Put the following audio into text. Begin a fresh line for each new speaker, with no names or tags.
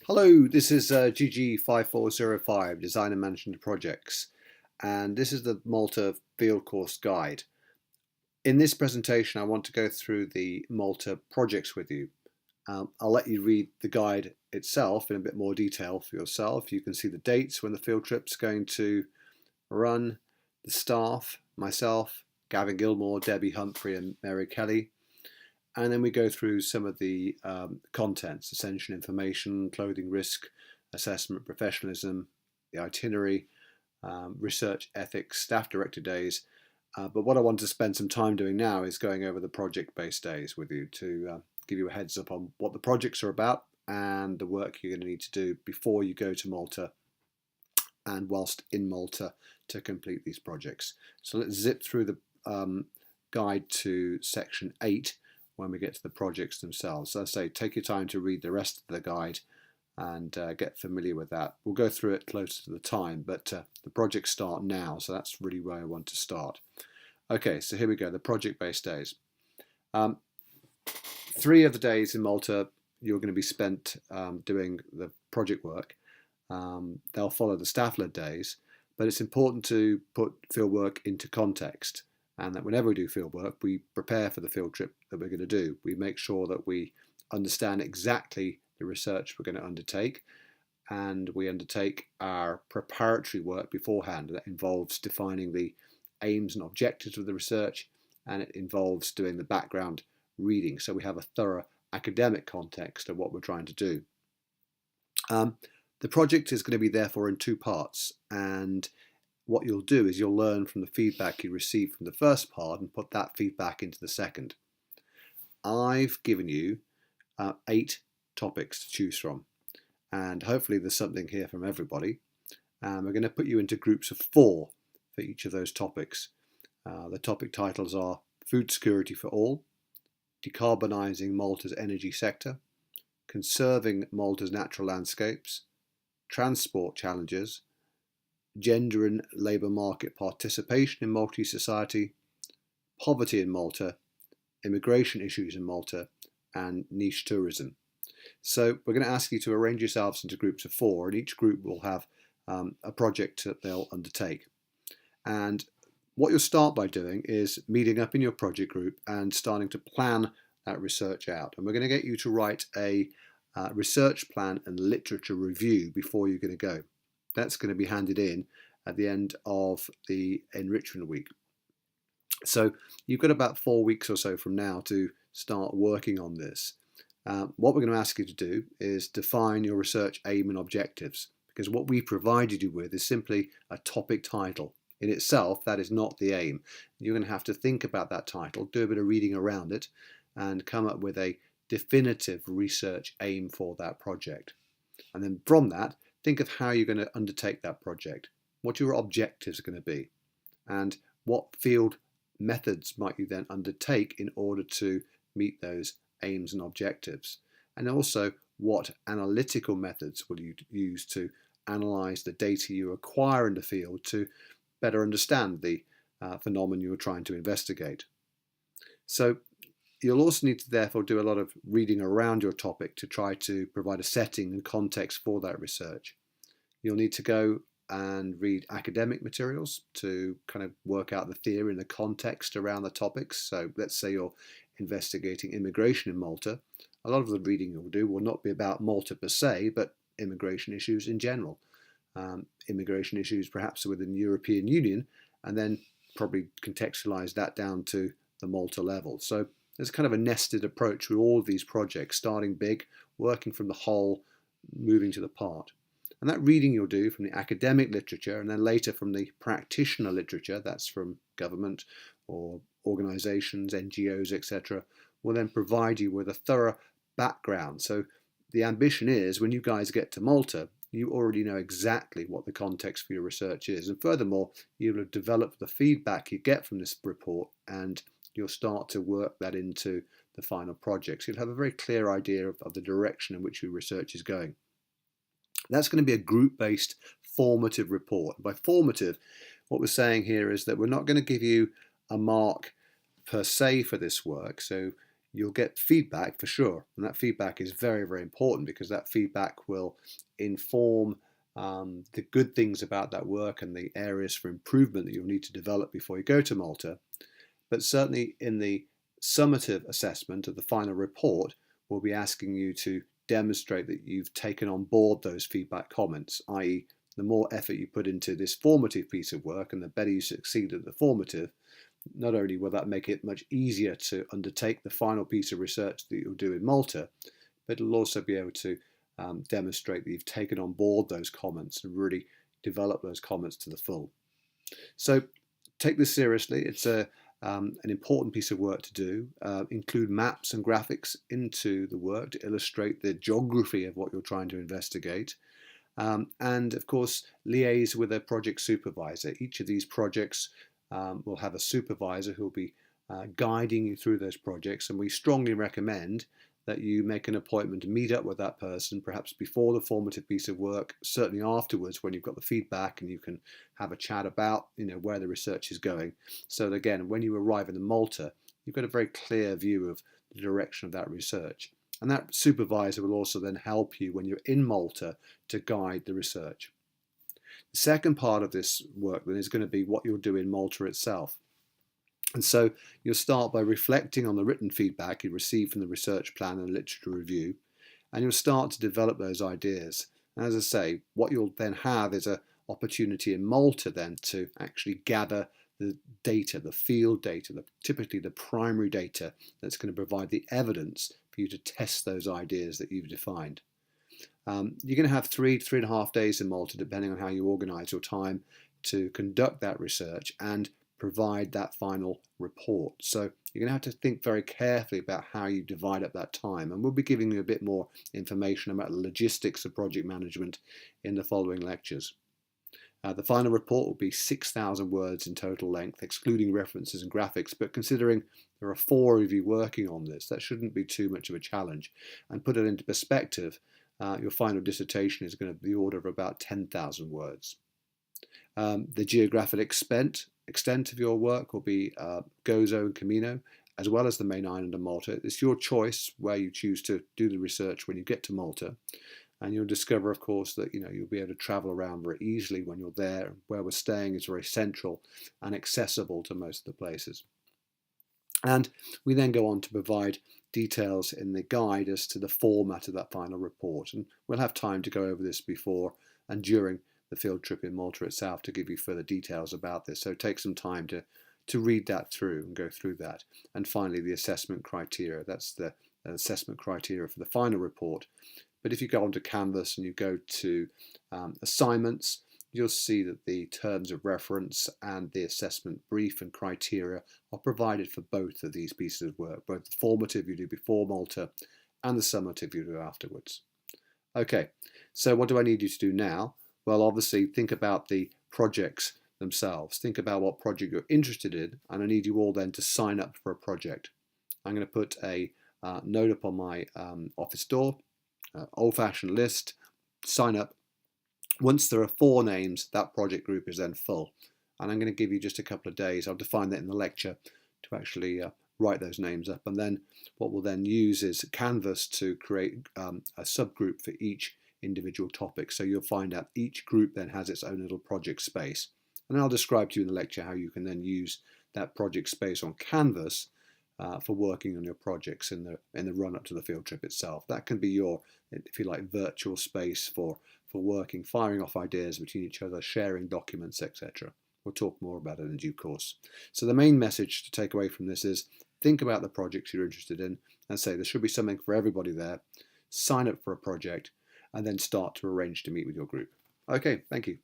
Hello, this is GG5405 Design and Management Projects, and this is the Malta Field Course Guide. In this presentation, I want to go through the Malta projects with you. I'll let you read the guide itself in a bit more detail for yourself. You can see the dates when the field trip's going to run, the staff, myself, Gavin Gilmore, Debbie Humphrey and Mary Kelly. And then we go through some of the contents, essential information, clothing risk assessment, professionalism, the itinerary, research ethics, staff director days. But what I want to spend some time doing now is going over the project-based days with you to give you a heads up on what the projects are about and the work you're going to need to do before you go to Malta and whilst in Malta to complete these projects. So let's zip through the guide to section 8 when we get to the projects themselves. So I say take your time to read the rest of the guide and get familiar with that. We'll go through it closer to the time, but the projects start now, so that's really where I want to start. Okay, so here we go, the project-based days. 3 of the days in Malta you're going to be spent doing the project work. They'll follow the staff-led days, but it's important to put field work into context, and that whenever we do field work, we prepare for the field trip that we're going to do. We make sure that we understand exactly the research we're going to undertake, and we undertake our preparatory work beforehand. That involves defining the aims and objectives of the research, and it involves doing the background reading, so we have a thorough academic context of what we're trying to do. The project is going to be therefore in 2 parts, and what you'll do is you'll learn from the feedback you receive from the first part and put that feedback into the second. I've given you 8 topics to choose from, and hopefully there's something here from everybody. We're going to put you into groups of 4 for each of those topics. The topic titles are Food Security for All, Decarbonising Malta's Energy Sector, Conserving Malta's Natural Landscapes, Transport Challenges, Gender and Labour Market Participation in Maltese Society, Poverty in Malta, Immigration Issues in Malta, and Niche Tourism. So we're going to ask you to arrange yourselves into groups of 4, and each group will have a project that they'll undertake. And what you'll start by doing is meeting up in your project group and starting to plan that research out. And we're going to get you to write a research plan and literature review before you're going to go. That's going to be handed in at the end of the enrichment week. So you've got about 4 weeks or so from now to start working on this. What we're going to ask you to do is define your research aim and objectives, because what we provided you with is simply a topic title. In itself, that is not the aim. You're going to have to think about that title, do a bit of reading around it, and come up with a definitive research aim for that project. And then from that, think of how you're going to undertake that project, what your objectives are going to be, and what field methods might you then undertake in order to meet those aims and objectives. And also, what analytical methods will you use to analyse the data you acquire in the field to better understand the phenomenon you're trying to investigate. So you'll also need to therefore do a lot of reading around your topic to try to provide a setting and context for that research. You'll need to go and read academic materials to kind of work out the theory and the context around the topics. So let's say you're investigating immigration in Malta. A lot of the reading you'll do will not be about Malta per se, but immigration issues in general. Immigration issues perhaps within the European Union, and then probably contextualize that down to the Malta level. So there's kind of a nested approach with all of these projects, starting big, working from the whole, moving to the part. And that reading you'll do from the academic literature and then later from the practitioner literature, that's from government or organisations, NGOs, etc., will then provide you with a thorough background. So the ambition is when you guys get to Malta, you already know exactly what the context for your research is. And furthermore, you'll have developed the feedback you get from this report and you'll start to work that into the final projects. You'll have a very clear idea of the direction in which your research is going. That's going to be a group-based formative report. By formative, what we're saying here is that we're not going to give you a mark per se for this work. So you'll get feedback for sure, and that feedback is very, very important, because that feedback will inform the good things about that work and the areas for improvement that you'll need to develop before you go to Malta. But certainly in the summative assessment of the final report, we'll be asking you to demonstrate that you've taken on board those feedback comments, i.e. the more effort you put into this formative piece of work and the better you succeed at the formative, not only will that make it much easier to undertake the final piece of research that you'll do in Malta, but it'll also be able to demonstrate that you've taken on board those comments and really develop those comments to the full. So take this seriously. It's an important piece of work to do. Include maps and graphics into the work to illustrate the geography of what you're trying to investigate. And of course, liaise with a project supervisor. Each of these projects will have a supervisor who will be guiding you through those projects, and we strongly recommend that you make an appointment to meet up with that person, perhaps before the formative piece of work, certainly afterwards when you've got the feedback and you can have a chat about where the research is going, so that again, when you arrive in Malta, you've got a very clear view of the direction of that research. And that supervisor will also then help you when you're in Malta to guide the research. The second part of this work then is going to be what you'll do in Malta itself. And so you'll start by reflecting on the written feedback you receive from the research plan and literature review, and you'll start to develop those ideas. And as I say, what you'll then have is an opportunity in Malta then to actually gather the data, the field data, typically the primary data that's going to provide the evidence for you to test those ideas that you've defined. You're going to have 3.5 days in Malta, depending on how you organise your time, to conduct that research and provide that final report. So you're going to have to think very carefully about how you divide up that time, and we'll be giving you a bit more information about the logistics of project management in the following lectures. The final report will be 6,000 words in total length, excluding references and graphics, but considering there are 4 of you working on this, that shouldn't be too much of a challenge. And put it into perspective, your final dissertation is going to be the order of about 10,000 words. The geographic extent of your work will be Gozo and Camino, as well as the main island of Malta. It's your choice where you choose to do the research when you get to Malta. And you'll discover, of course, that you'll be able to travel around very easily when you're there. Where we're staying is very central and accessible to most of the places. And we then go on to provide details in the guide as to the format of that final report. And we'll have time to go over this before and during the field trip in Malta itself to give you further details about this. So take some time to read that through and go through that. And finally, the assessment criteria. That's the assessment criteria for the final report. But if you go onto Canvas and you go to assignments, you'll see that the terms of reference and the assessment brief and criteria are provided for both of these pieces of work, both the formative you do before Malta and the summative you do afterwards. Okay, so what do I need you to do now? Well, obviously think about the projects themselves. Think about what project you're interested in, and I need you all then to sign up for a project. I'm going to put a note up on my office door. Old-fashioned list, sign up. Once there are 4 names, that project group is then full. And I'm going to give you just a couple of days. I'll define that in the lecture to actually write those names up. And then what we'll then use is Canvas to create a subgroup for each individual topic. So you'll find out each group then has its own little project space. And I'll describe to you in the lecture how you can then use that project space on Canvas for working on your projects in the run-up to the field trip itself. That can be your, if you like, virtual space for working, firing off ideas between each other, sharing documents, etc. We'll talk more about it in due course. So the main message to take away from this is think about the projects you're interested in and say there should be something for everybody there. Sign up for a project and then start to arrange to meet with your group. Okay, thank you.